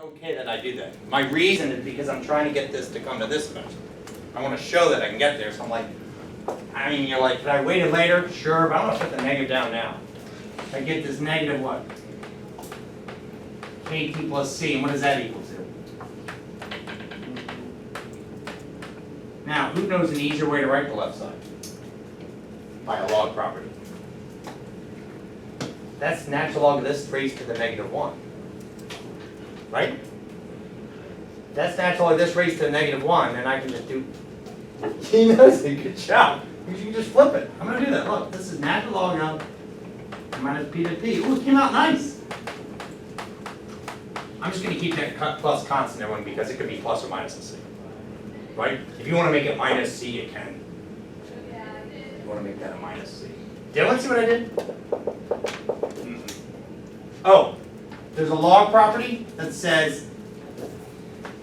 Okay that I do that. My reason is because I'm trying to get this to come to this much. I want to show that I can get there, so I'm like, I mean, you're like, could I wait it later? Sure, but I want to put the negative down now. I get this negative what? Kt plus c, and what does that equal to? Now, who knows an easier way to write the left side? By a log property. That's natural log of this raised to the negative 1. Right? That's natural log of this raised to the negative 1, and I can just do. He knows it, good job. You can just flip it. I'm going to do that. Look, this is natural log of minus p to p. Ooh, it came out nice. I'm just going to keep that plus constant everyone because it could be plus or minus a c. Right? If you want to make it minus c, you can. You want to make that a minus c. Did anyone see what I did? Oh, there's a log property that says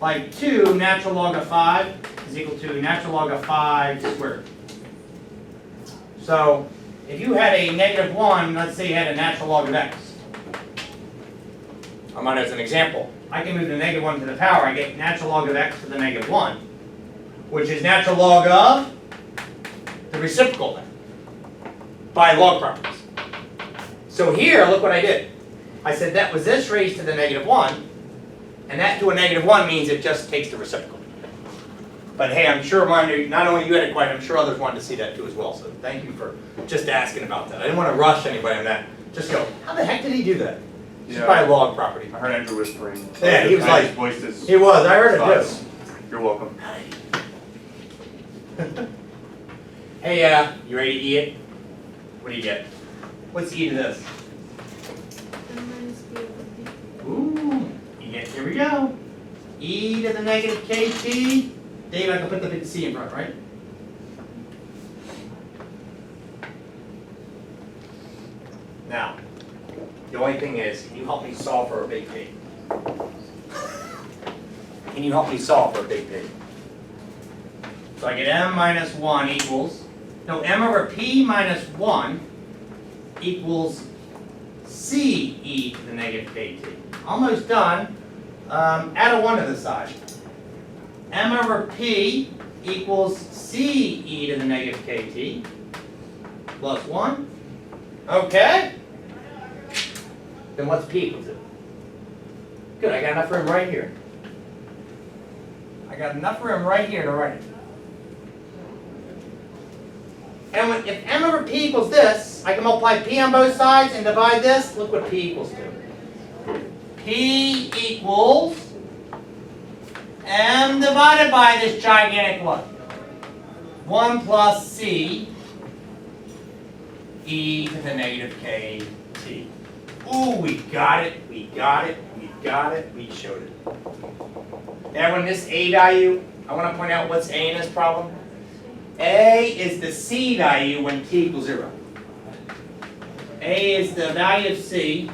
like 2 natural log of 5 is equal to natural log of 5 squared. So if you had a negative 1, let's say you had a natural log of x. I'm on as an example. I can move the negative 1 to the power. I get natural log of x to the negative 1, which is natural log of the reciprocal then, by log properties. So here, look what I did. I said that was this raised to the negative 1, and that to a negative 1 means it just takes the reciprocal. But hey, I'm sure not only you had it quite, I'm sure others wanted to see that too as well. So thank you for just asking about that. I didn't want to rush anybody on that. Just go, how the heck did he do that? Just by a log property. I heard Andrew whispering. Yeah, he was like, voiced his he was, I heard it too. You're welcome. Hey, you ready to eat it? What do you get? What's e to this? Ooh, you get, here we go. E to the negative kt. Dave, I can put the big C in front, right? Now, the only thing is, can you help me solve for a big P? Can you help me solve for a big P? So I get m minus 1 equals, no, m over p minus 1 equals c e to the negative kt. Almost done. Add a 1 to the side. M over p equals c e to the negative kt plus 1. Okay. Then what's p equal to? Good, I got enough room right here. I got enough room right here to write it. And if m over p equals this, I can multiply p on both sides and divide this. Look what p equals to. P equals m divided by this gigantic what? 1 plus c e to the negative kt. Ooh, we got it, we got it, we got it, we showed it. Now when this a value, I want to point out what's a in this problem. A is the c value when t equals 0. A is the value of c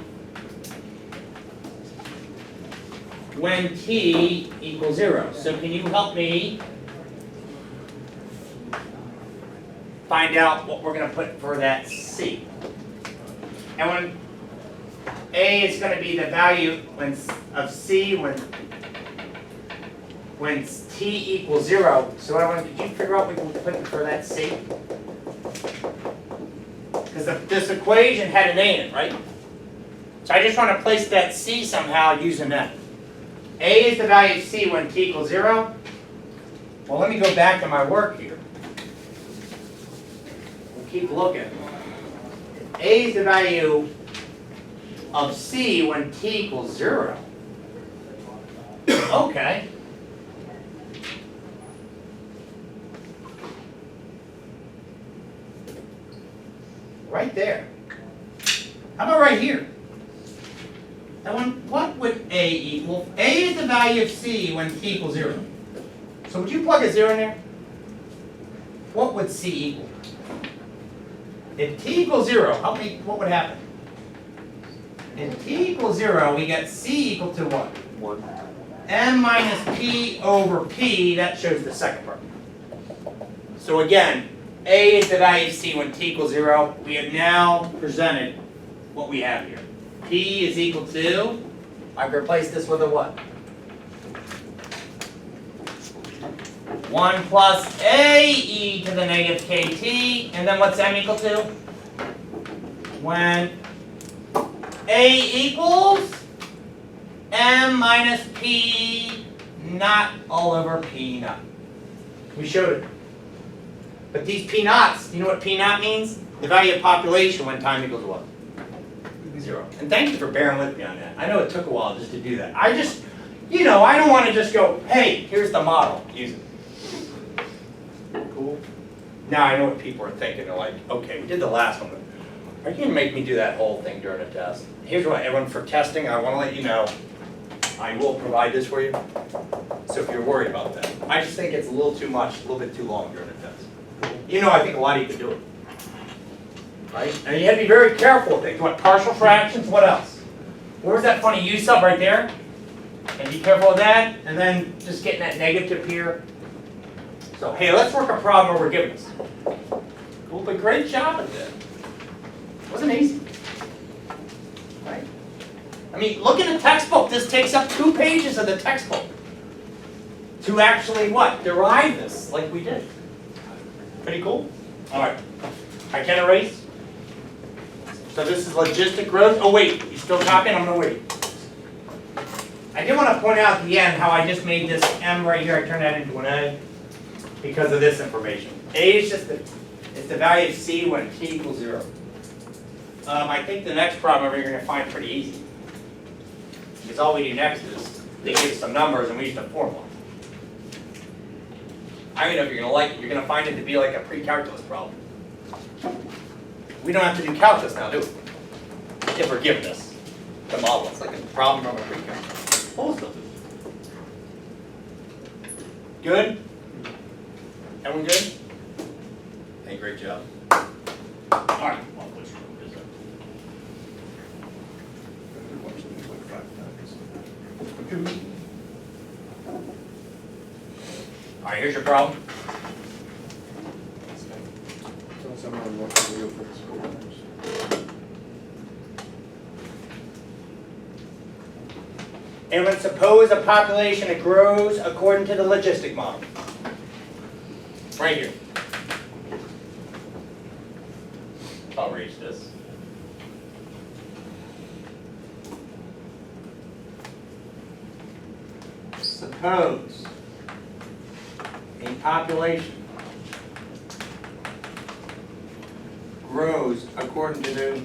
when t equals 0. So can you help me find out what we're going to put for that c? And when a is going to be the value of c when t equals 0. So could you figure out what we can put for that c? Because this equation had an a in it, right? So I just want to place that c somehow using that. A is the value of c when t equals 0. Well, let me go back to my work here. We'll keep looking. A is the value of c when t equals 0. Okay. Right there. How about right here? That one, what would a equal? A is the value of c when t equals 0. So would you plug a 0 in there? What would c equal? If t equals 0, help me, what would happen? If t equals 0, we get c equal to what? 1. M minus p over p, that shows the second part. So again, a is the value of c when t equals 0. We have now presented what we have here. P is equal to, I've replaced this with a what? 1 plus a e to the negative kt, and then what's m equal to? When a equals m minus p naught all over p naught. We showed it. But these p naughts, you know what p naught means? The value of population when time equals what? 0. And thank you for bearing with me on that. I know it took a while just to do that. I just, you know, I don't want to just go, hey, here's the model. Use it. Cool. Now I know what people are thinking. They're like, okay, we did the last one. Are you going to make me do that whole thing during a test? Here's what, everyone, for testing, I want to let you know, I will provide this for you. So if you're worried about that. I just think it's a little too much, a little bit too long during a test. You know, I think a lot of you can do it. Right? And you have to be very careful with things. What, partial fractions? What else? Where's that funny U sub right there? And be careful of that. And then just getting that negative here. So, hey, let's work a problem where we're given this. Cool, but great job at that. Wasn't easy. Right? I mean, look in the textbook. This takes up 2 pages of the textbook to actually what? Derive this like we did. Pretty cool? All right. I can erase. So this is logistic growth. Oh, wait. You still copying? I'm going to wait. I did want to point out at the end how I just made this M right here. I turned that into an A because of this information. A is just it's the value of C when t equals 0. I think the next problem over here you're going to find pretty easy. Because all we do next is they give us some numbers and we use the formula. I don't know if you're going to like it. You're going to find it to be like a pre-calculus problem. We don't have to do calculus now, do we? If we're given this, the model. It's like a problem from a pre-calculus. Most of it. Good? Everyone good? Hey, great job. All right. All right, here's your problem. And let's suppose a population that grows according to the logistic model. Right here. I'll erase this. Suppose a population grows according to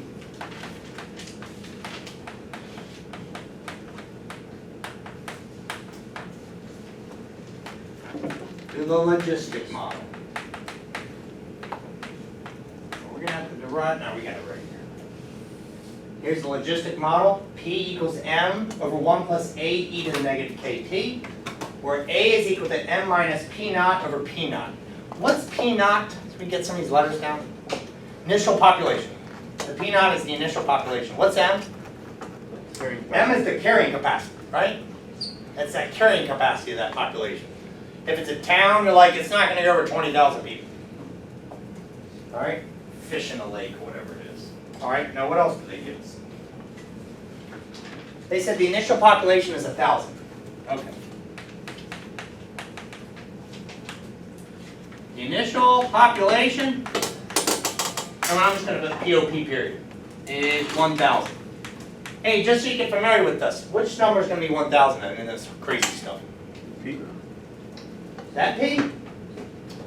the logistic model. We're going to have to derive, no, we got it right here. Here's the logistic model. P equals m over 1 plus a e to the negative kt, where a is equal to m minus p naught over p naught. What's p naught? So we get some of these letters down. Initial population. The p naught is the initial population. What's m? M is the carrying capacity, right? That's that carrying capacity of that population. If it's a town, you're like, it's not going to go over 20,000 people. All right? Fish in a lake, or whatever it is. All right? Now, what else do they give us? They said the initial population is 1,000. Okay. The initial population, and I'm just going to put POP period, is 1,000. Hey, just so you get familiar with this, which number is going to be 1,000 in this crazy stuff? P. That P?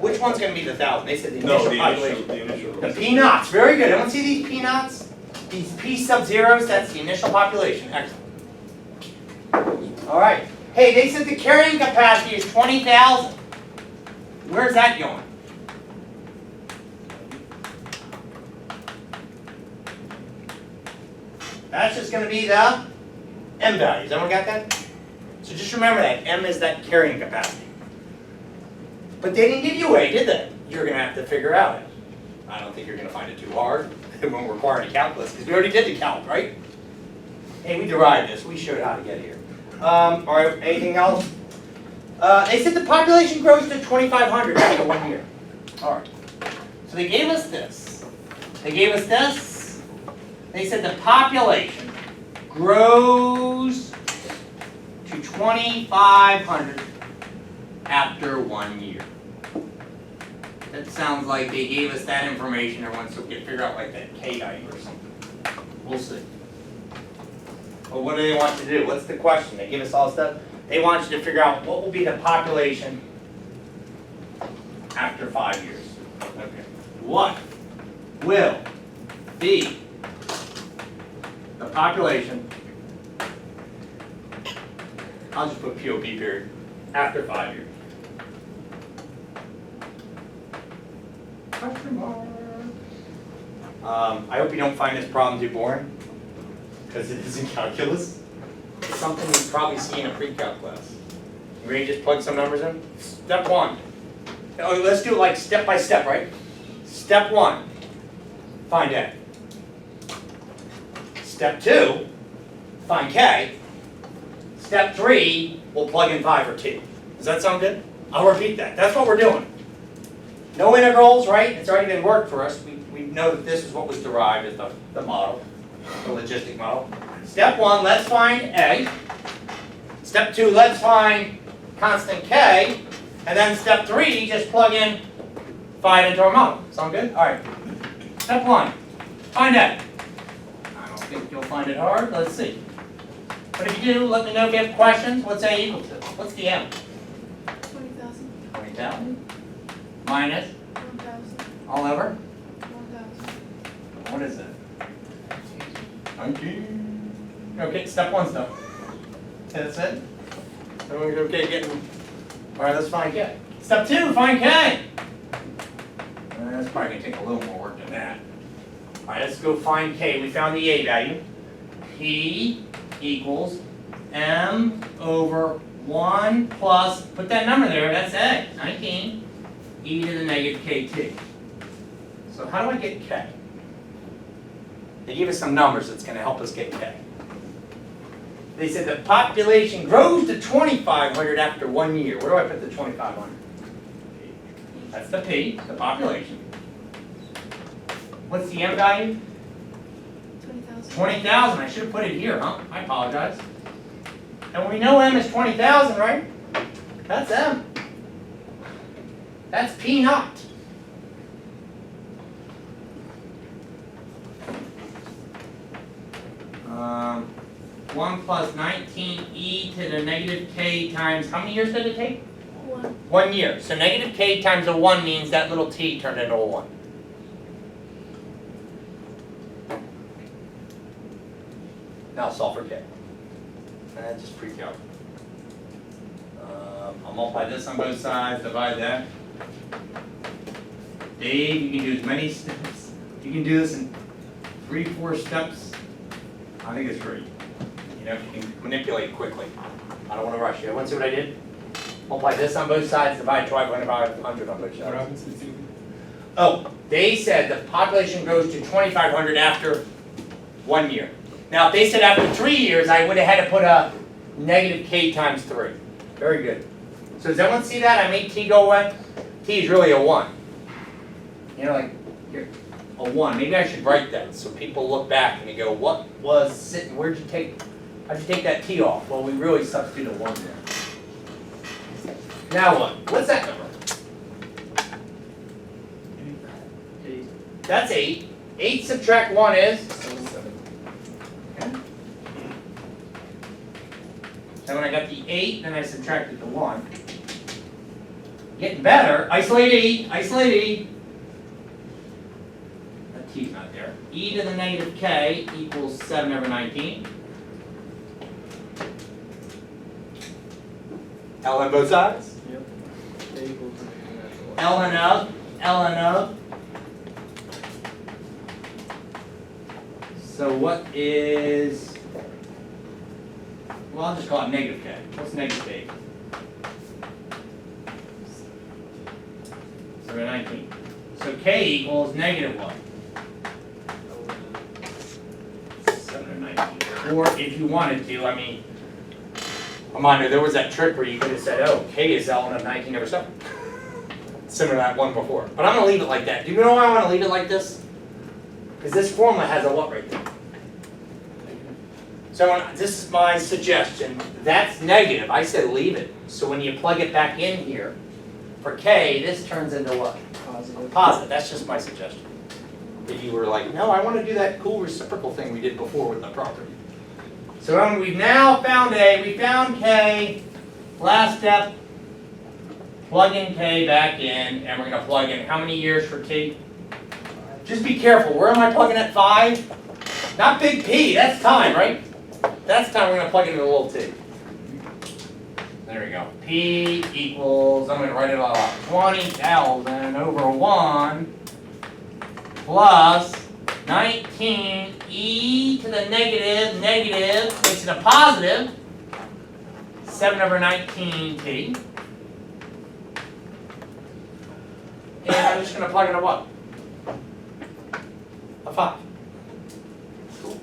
Which one's going to be the 1,000? They said the initial population. The initial. The P naughts, very good. Everyone see these P naughts? These P sub zeros, that's the initial population. Excellent. All right. Hey, they said the carrying capacity is 20,000. Where's that going? That's just going to be the M values. Everyone got that? So just remember that. M is that carrying capacity. But they didn't give you A, did they? You're going to have to figure out. I don't think you're going to find it too hard. It won't require any calculus, because we already did the calc, right? Hey, we derived this. We showed how to get here. All right, anything else? They said the population grows to 2,500 after 1 year. All right. So they gave us this. They gave us this. They said the population grows to 2,500 after 1 year. That sounds like they gave us that information and wants to figure out like that K value or something. We'll see. Well, what do they want you to do? What's the question? They give us all stuff. They want you to figure out what will be the population after 5 years. Okay. What will be the population, I'll just put POP period, after 5 years. Question mark. I hope you don't find this problem too boring, because it isn't calculus. It's something you probably see in a pre-calc class. You ready to just plug some numbers in? Step 1. Oh, let's do it like step by step, right? Step 1, find A. Step 2, find K. Step 3, we'll plug in 5 or T. Does that sound good? I'll repeat that. That's what we're doing. No integrals, right? It's already been worked for us. We know that this is what was derived as the model, the logistic model. Step 1, let's find A. Step 2, let's find constant K. And then step 3, just plug in 5 into our model. Sound good? All right. Step 1, find A. I don't think you'll find it hard. Let's see. But if you do, let me know if you have questions. What's A equal to? What's the M? 20,000. 20,000. Minus? 1,000. All over? 1,000. What is it? 19. Okay, step 1 stuff. Okay, that's it? Okay, getting. Alright, let's find K. Step 2, find K! That's probably going to take a little more work than that. Alright, let's go find K. We found the A value. P equals M over 1 plus, put that number there, that's A, 19, e to the negative kt. So how do I get K? They give us some numbers that's going to help us get K. They said the population grows to 2,500 after 1 year. Where do I put the 2,500? That's the P, the population. What's the M value? 20,000. 20,000. I should have put it here, huh? I apologize. And we know M is 20,000, right? That's M. That's P naught. Um, 1 plus 19 e to the negative k times, how many years did it take? 1. 1 year. So negative k times a 1 means that little t turned into a 1. Now solve for k. And just pre-calc. I'll multiply this on both sides, divide that. Dave, you can do as many steps. You can do this in 3-4 steps. I think it's great. You know, you can manipulate quickly. I don't want to rush you. Want to see what I did? Multiply this on both sides, divide 500 by 100 on both sides. Oh, they said the population grows to 2,500 after 1 year. Now, if they said after 3 years, I would have had to put a negative k times 3. Very good. So does everyone see that? I made t go away. T is really a 1. You know, like here, a 1. Maybe I should write that so people look back and they go, what was sitting? How'd you take that t off? Well, we really substitute a 1 there. Now what? What's that number? That's 8. 8 subtract 1 is? 7. Okay. So when I got the 8, then I subtracted the 1. Getting better. Isolate E. Isolate E. That t's not there. E to the negative k equals 7 over 19. L on both sides? Yep. A equals Ln of. Ln of. So what is, well, I'll just call it negative k. What's negative k? 7 19. So k equals negative what? 7 19. Or if you wanted to, I mean, Armando, there was that trick where you could have said, oh, k is ln of 19 over 7. Similar to that one before. But I'm going to leave it like that. Do you know why I want to leave it like this? Because this formula has a what right there? So this is my suggestion. That's negative. I said leave it. So when you plug it back in here, for k, this turns into what? Positive. Positive, that's just my suggestion. If you were like, no, I want to do that cool reciprocal thing we did before with the property. So we've now found A, we found K, last step, plug in K back in, and we're going to plug in how many years for T? Just be careful, where am I plugging at 5? Not big P, that's time, right? That's time we're going to plug in a little t. There we go. P equals, I'm going to write it all out, 20,000 over 1 plus 19 e to the negative, makes it a positive, 7 over 19t. And I'm just going to plug in a what? A 5. Cool.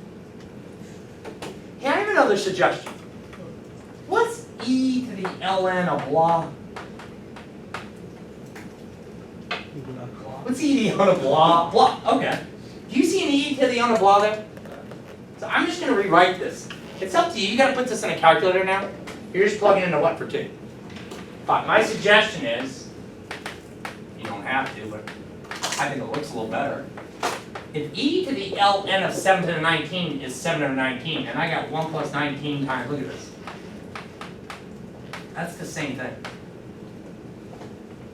Hey, I have another suggestion. What's e to the ln of blah? What's e to the n of blah? Blah. Okay. Do you see an e to the n of blah there? So I'm just going to rewrite this. It's up to you. You got to put this in a calculator now. You're just plugging into what for t? 5. My suggestion is, you don't have to, but I think it looks a little better. If e to the ln of 7 to the 19 is 7 over 19, and I got 1 plus 19 times, look at this. That's the same thing.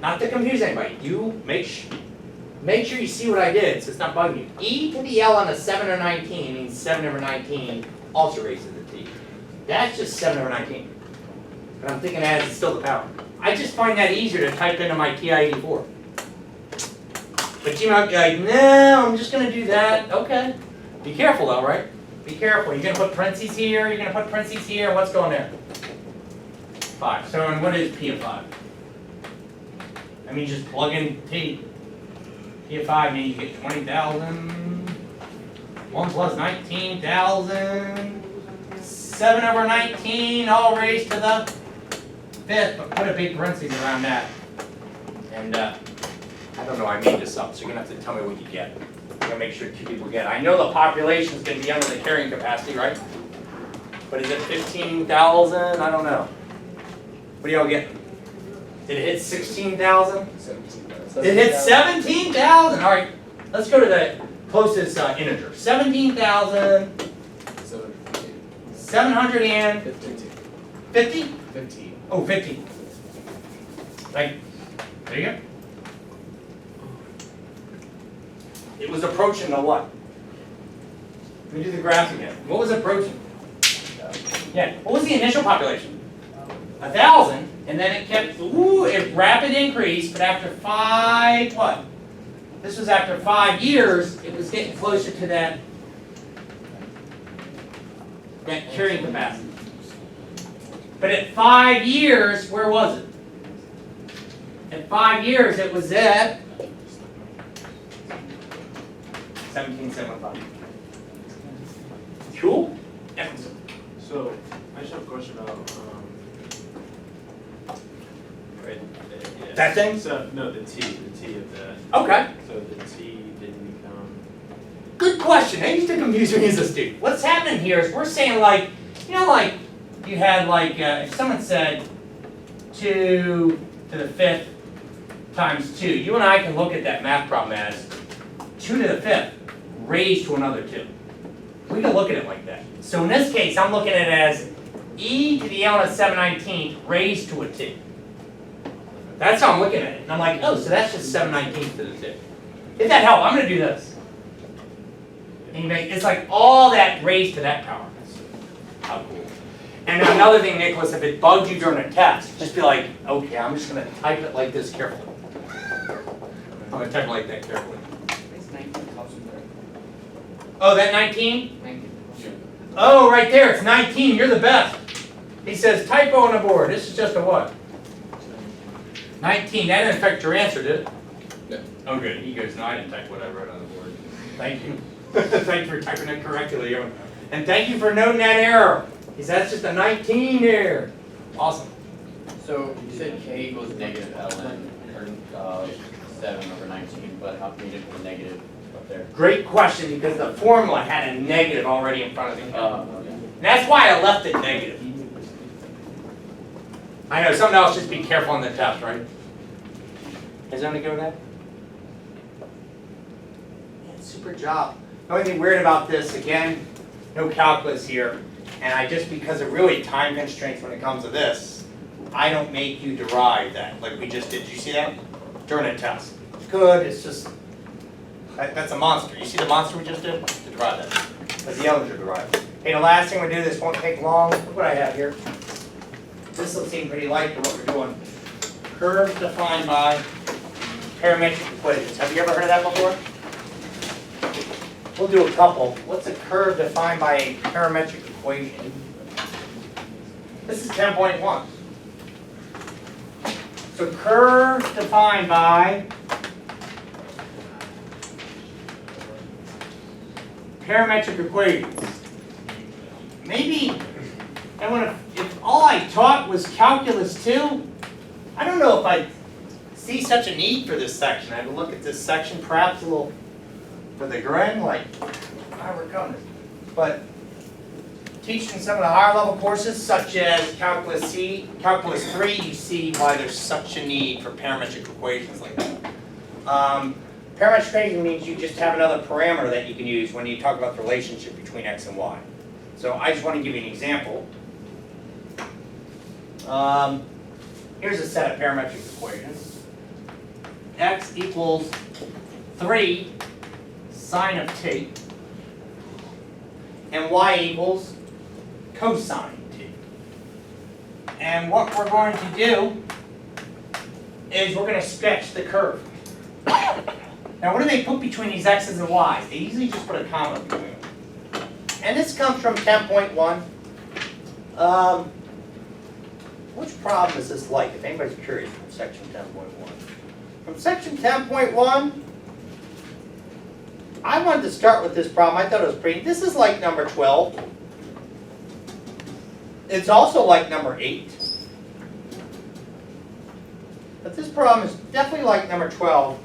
Not to confuse anybody. You make sure you see what I did so it's not bugging you. E to the ln of 7 over 19 means 7 over 19 also raised to the t. That's just 7 over 19. But I'm thinking as it's still the power. I just find that easier to type into my TI-84. But you might be like, no, I'm just going to do that. Okay. Be careful though, right? Be careful. You're going to put parentheses here. You're going to put parentheses here. What's going there? 5. So and what is P of 5? I mean, just plug in P. P of 5 means you get 20,000. 1 plus 19,000. 7 over 19, all raised to the 5th. But put a big parentheses around that. And I don't know, I made this up, so you're going to have to tell me what you get. I'm going to make sure 2 people get it. I know the population is going to be under the carrying capacity, right? But is it 15,000? I don't know. What do y'all get? Did it hit 16,000? 17,000. It hit 17,000! All right, let's go to the closest integer. 17,000. 750? 15. Oh, 50. Like, there you go. It was approaching the what? Let me do the graphs again. What was approaching? Yeah, what was the initial population? 1,000, and then it kept, it rapid increase, but after 5, what? This was after 5 years, it was getting closer to that carrying capacity. But at 5 years, where was it? At 5 years, it was at 1775. Cool? Excellent. So, I just have a question about, right, yeah. That thing? So, no, the T of that. Okay. So the T didn't become, Good question. That used to confuse me as a student. What's happening here is we're saying like, you know, like you had like, if someone said 2 to the 5th times 2, you and I can look at that math problem as 2 to the 5th raised to another 2. We can look at it like that. So in this case, I'm looking at it as e to the ln of 7/19 raised to a t. That's how I'm looking at it. And I'm like, oh, so that's just 7/19 to the 2. If that helps, I'm going to do this. And you make, it's like all that raised to that power. How cool. And another thing, Nicholas, if it bugged you during a test, just be like, okay, I'm just going to type it like this carefully. I'm going to type it like that carefully. It's 19,000 there. Oh, that 19? 19,000. Oh, right there, it's 19. You're the best. He says typo on the board. This is just a what? 19. That didn't affect your answer, did it? No. Oh, good. He goes, no, I didn't type what I wrote on the board. Thank you. Thank you for typing it correctly. And thank you for noting that error. He said that's just a 19 error. Awesome. So you said k equals negative ln, or 7 over 19, but how come you didn't put a negative up there? Great question, because the formula had a negative already in front of it. Okay. And that's why I left it negative. I know, something else, just be careful on the test, right? Is anyone go with that? Yeah, super job. The only thing weird about this, again, no calculus here, and I just, because of really time constraints when it comes to this, I don't make you derive that, like we just did. Did you see that? During a test. Good, it's just, that's a monster. You see the monster we just did? To derive that. That's the algebra derived. Hey, the last thing we do, this won't take long. Look what I have here. This will seem pretty light to what we're doing. Curves defined by parametric equations. Have you ever heard of that before? We'll do a couple. What's a curve defined by a parametric equation? This is 10.1. So curve defined by parametric equations. Maybe, if all I taught was calculus 2, I don't know if I see such a need for this section. I have to look at this section perhaps a little for the grin, like, how we're coming. But teaching some of the higher level courses, such as calculus 3, you see why there's such a need for parametric equations like that. Parametric equation means you just have another parameter that you can use when you talk about the relationship between x and y. So I just want to give you an example. Here's a set of parametric equations. X equals 3 sine of t, and y equals cosine t. And what we're going to do is we're going to sketch the curve. Now what do they put between these x's and y's? They usually just put a comma between them. And this comes from 10.1. Which problem is this like, if anybody's curious, from section 10.1? From section 10.1, I wanted to start with this problem. I thought it was pretty. This is like number 12. It's also like number 8. But this problem is definitely like number 12.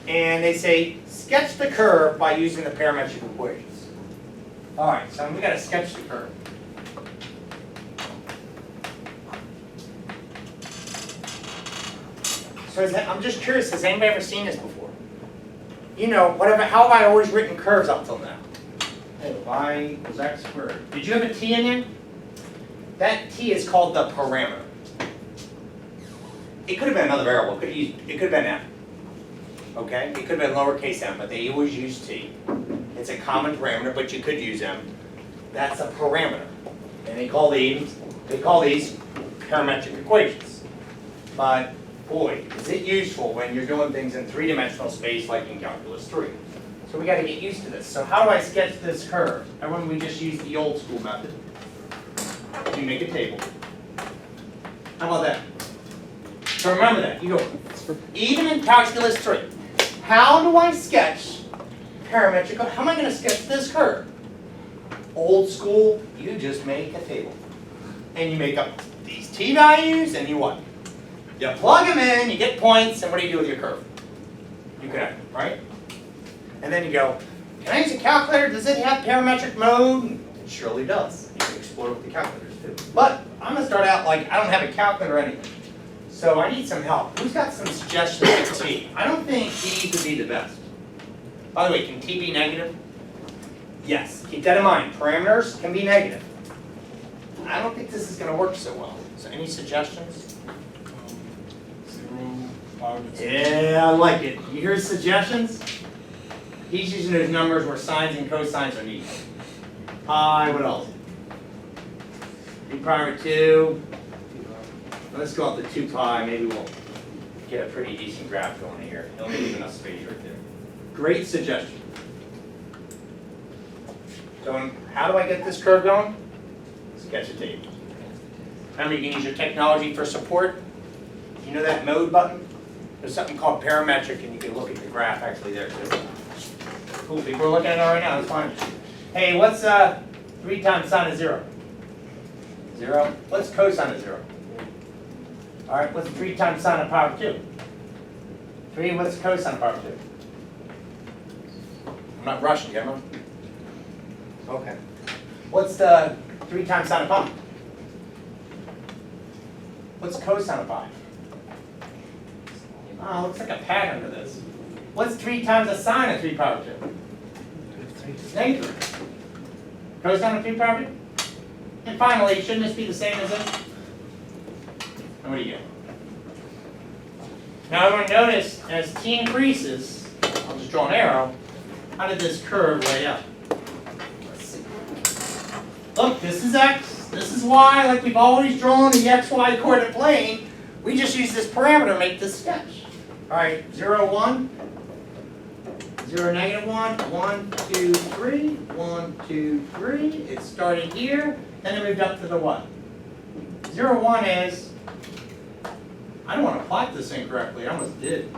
And they say, sketch the curve by using the parametric equations. All right, so we got to sketch the curve. So I'm just curious, has anybody ever seen this before? You know, how have I always written curves up till now? Hey, y equals x squared. Did you have a t in there? That t is called the parameter. It could have been another variable. It could have been m. Okay? It could have been lowercase m, but they always use t. It's a common parameter, but you could use m. That's a parameter. And they call these parametric equations. But boy, is it useful when you're doing things in three-dimensional space like in calculus 3. So we got to get used to this. So how do I sketch this curve? Everyone, we just use the old school method. You make a table. How about that? So remember that. You go, even in calculus 3, how do I sketch parametric? How am I going to sketch this curve? Old school, you just make a table. And you make up these t values, and you what? You plug them in, you get points, and what do you do with your curve? You connect them, right? And then you go, can I use a calculator? Does it have parametric mode? It surely does. You can explore with the calculators too. But I'm going to start out like I don't have a calculator or anything. So I need some help. Who's got some suggestions for t? I don't think t would be the best. By the way, can t be negative? Yes. Keep that in mind. Parameters can be negative. I don't think this is going to work so well. So any suggestions? 0, 5, Yeah, I like it. You hear suggestions? He's using those numbers where sines and cosines are needed. Pi, what else? B prime of 2. Let's go up to 2 pi. Maybe we'll get a pretty decent graph going here. He'll leave enough space right there. Great suggestion. So how do I get this curve going? Sketch a table. Remember, you can use your technology for support. You know that mode button? There's something called parametric, and you can look at the graph actually there too. Cool, people are looking at it right now, that's fine. Hey, what's 3 times sine of 0? 0. What's cosine of 0? All right, what's 3 times sine of power 2? 3, what's cosine of power 2? I'm not rushing you, am I? Okay. What's the 3 times sine of pi? What's cosine of pi? Looks like a pattern to this. What's 3 times the sine of 3 power 2? Negative. Cosine of 3 power 2? And finally, shouldn't this be the same as this? And what do you get? Now everyone notice, as t increases, I'll just draw an arrow, how did this curve lay up? Look, this is x, this is y, like we've always drawn the xy coordinate plane. We just use this parameter to make this sketch. Alright, 0, 1, 0, negative 1, 1, 2, 3, 1, 2, 3. It started here, then it moved up to the what? 0, 1 is, I don't want to plot this incorrectly, I almost did.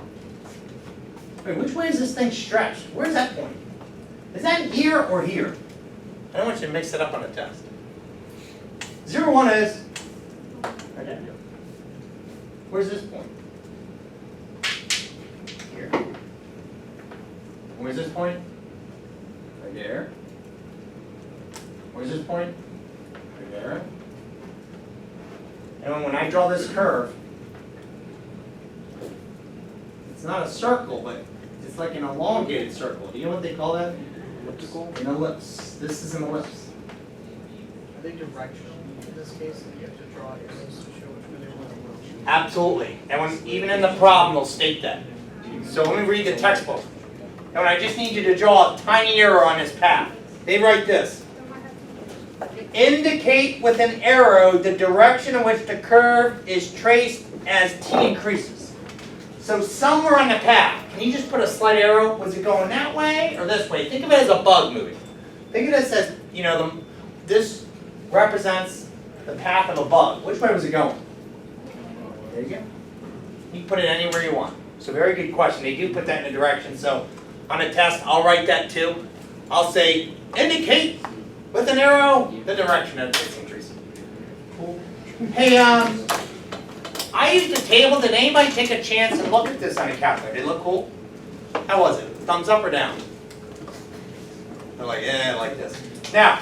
Wait, which way is this thing stretched? Where's that point? Is that here or here? I don't want you to mix it up on a test. 0, 1 is, okay. Where's this point? Here. Where's this point? Right there. Where's this point? Right there. And when I draw this curve, it's not a circle, but it's like an elongated circle. Do you know what they call that? Elliptical? An ellipse. This is an ellipse. Are they directional in this case, and you have to draw arrows to show which way they want to go? Absolutely. And when, even in the problem, they'll state that. So let me read the textbook. And I just need you to draw a tiny arrow on this path. They write this. Indicate with an arrow the direction in which the curve is traced as t increases. So somewhere on the path, can you just put a slight arrow? Was it going that way or this way? Think of it as a bug moving. Think of this as, you know, this represents the path of a bug. Which way was it going? There you go. You can put it anywhere you want. So very good question. They do put that in a direction. So on a test, I'll write that too. I'll say, indicate with an arrow the direction that it's increasing. Cool. Hey, I used the table. Did anybody take a chance and look at this on a calculator? Did it look cool? How was it? Thumbs up or down? They're like, yeah, like this. Now,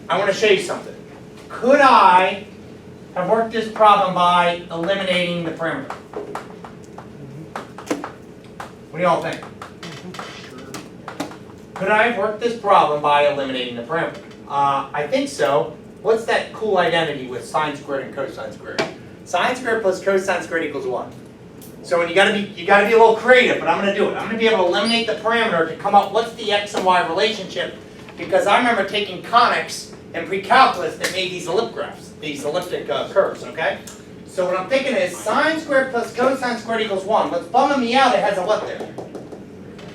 I want to show you something. Could I have worked this problem by eliminating the parameter? What do y'all think? Could I have worked this problem by eliminating the parameter? I think so. What's that cool identity with sine squared and cosine squared? Sine squared plus cosine squared equals what? So when you gotta be a little creative, but I'm gonna do it. I'm gonna be able to eliminate the parameter to come up what's the x and y relationship, because I remember taking conics in pre-calculus that made these elliptographs, these elliptic curves, okay? So what I'm thinking is sine squared plus cosine squared equals 1. What's bumming me out, it has a what there?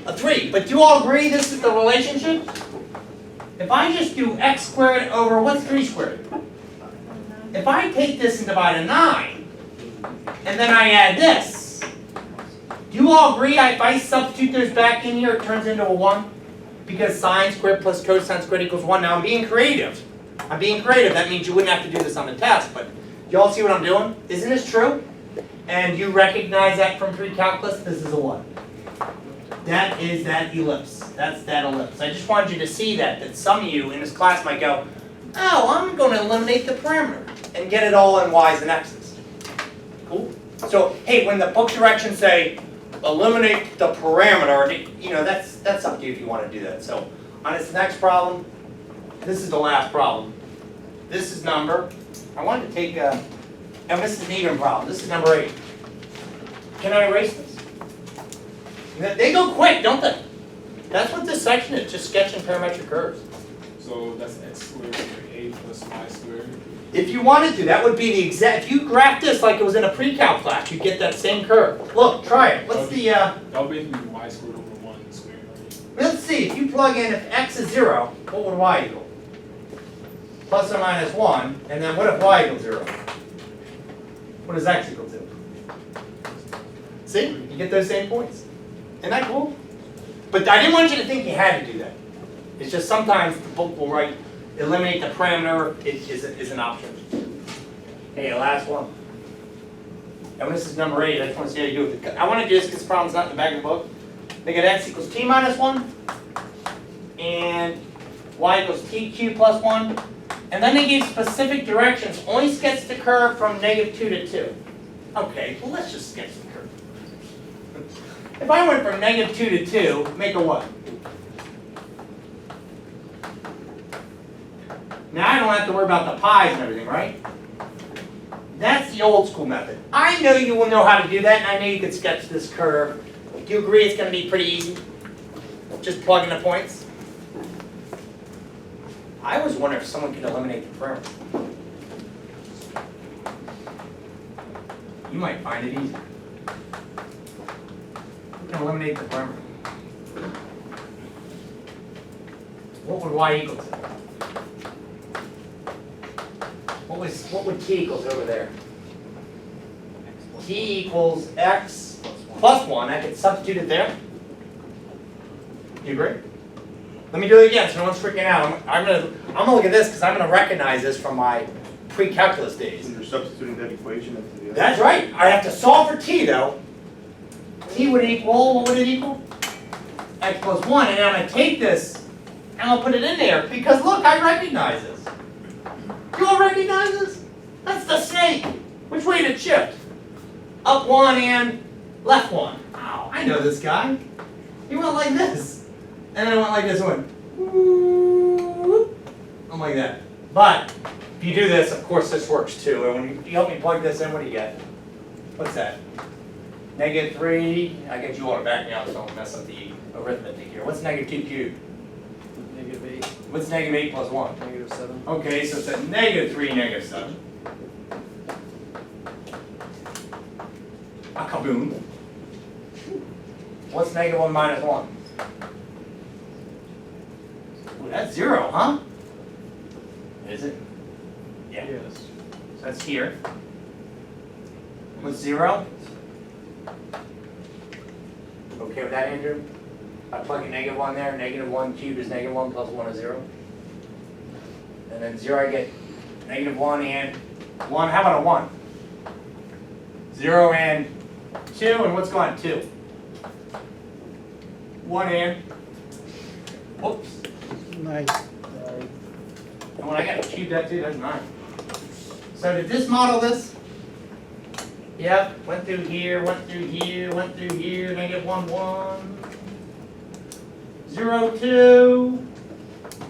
A 3. But do you all agree this is the relationship? If I just do x squared over, what's 3 squared? If I take this and divide a 9, and then I add this, do you all agree if I substitute those back in here, it turns into a 1? Because sine squared plus cosine squared equals 1. Now I'm being creative. I'm being creative. That means you wouldn't have to do this on the test, but you all see what I'm doing? Isn't this true? And you recognize that from pre-calculus? This is a 1. That is that ellipse. That's that ellipse. I just wanted you to see that some of you in this class might go, oh, I'm going to eliminate the parameter and get it all in y's and x's. Cool? So, hey, when the book directions say eliminate the parameter, you know, that's up to you if you want to do that. So, on this next problem, this is the last problem. This is number, I wanted to take, and this is an even problem. This is number 8. Can I erase this? They go quick, don't they? That's what this section is, just sketching parametric curves. So that's x squared over 8 plus y squared. If you wanted to, that would be the exact, if you graph this like it was in a pre-calc class, you'd get that same curve. Look, try it. What's the, That would basically be y squared over 1 squared. let's see, if you plug in if x is 0, what would y equal? Plus or minus 1, and then what if y equals 0? What does x equal to? See, you get those same points. Isn't that cool? But I didn't want you to think you had to do that. It's just sometimes the book will write, eliminate the parameter is an option. Okay, last one. And this is number 8. I just want to see how you do it. I want to do this because this problem's not in the back of the book. They get x equals t minus 1, and y equals t cubed plus 1. And then they gave specific directions. Only sketch the curve from -2 to 2. Okay, well let's just sketch the curve. If I went from -2 to 2, make a what? Now I don't have to worry about the pies and everything, right? That's the old school method. I know you will know how to do that, and I know you could sketch this curve. Do you agree it's going to be pretty easy? Just plug in the points? I always wonder if someone could eliminate the perimeter. You might find it easy. Who can eliminate the perimeter? What would y equal to? What would t equals over there? T equals x plus 1. I could substitute it there. Do you agree? Let me do it again so no one's freaking out. I'm gonna look at this because I'm gonna recognize this from my pre-calculus days. You're substituting that equation into the other. That's right. I have to solve for t though. T would equal, what would it equal? X plus 1. And I'm gonna take this and I'll put it in there because look, I recognize this. You all recognize this? That's the snake. Which way did it shift? Up 1 and left 1. Oh, I know this guy. He went like this. And then I went like this one. I'm like that. But if you do this, of course this works too. And when you help me plug this in, what do you get? What's that? -3. I get you all to back me up so I don't mess up the arithmetic here. What's -2 cubed? -8, What's -8 plus 1? -7. Okay, so it's a -3, -7. A kaboom. What's -1 minus 1? Ooh, that's 0, huh? Is it? Yeah. Yes. So that's here. What's 0? Okay with that, Andrew? I plug in -1 there, -1 cubed is -1 plus 1 is 0. And then 0 I get -1 and 1, how about a 1? 0 and 2, and what's gone? 2. 1 and, whoops. Nice. And when I got to cube that too, that's 9. So did this model this? Yep, went through here, went through here, went through here, -1, 1. 0, 2.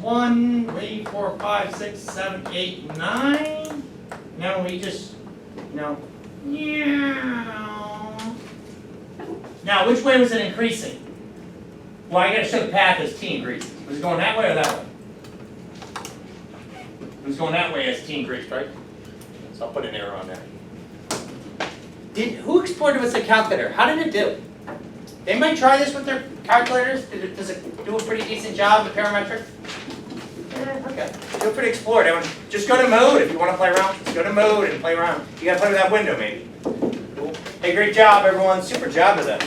1, 3, 4, 5, 6, 7, 8, 9. Now we just, no. Now, which way was it increasing? Well, I gotta show the path as t increases. Was it going that way or that way? It was going that way as t increased, right? So I'll put an arrow on there. Who explored it with a calculator? How did it do? Anybody try this with their calculators? Does it do a pretty decent job with parametric? Yeah, okay. Feel free to explore it. Just go to mode if you want to play around. Just go to mode and play around. You gotta play with that window maybe. Cool. Hey, great job everyone. Super job of that.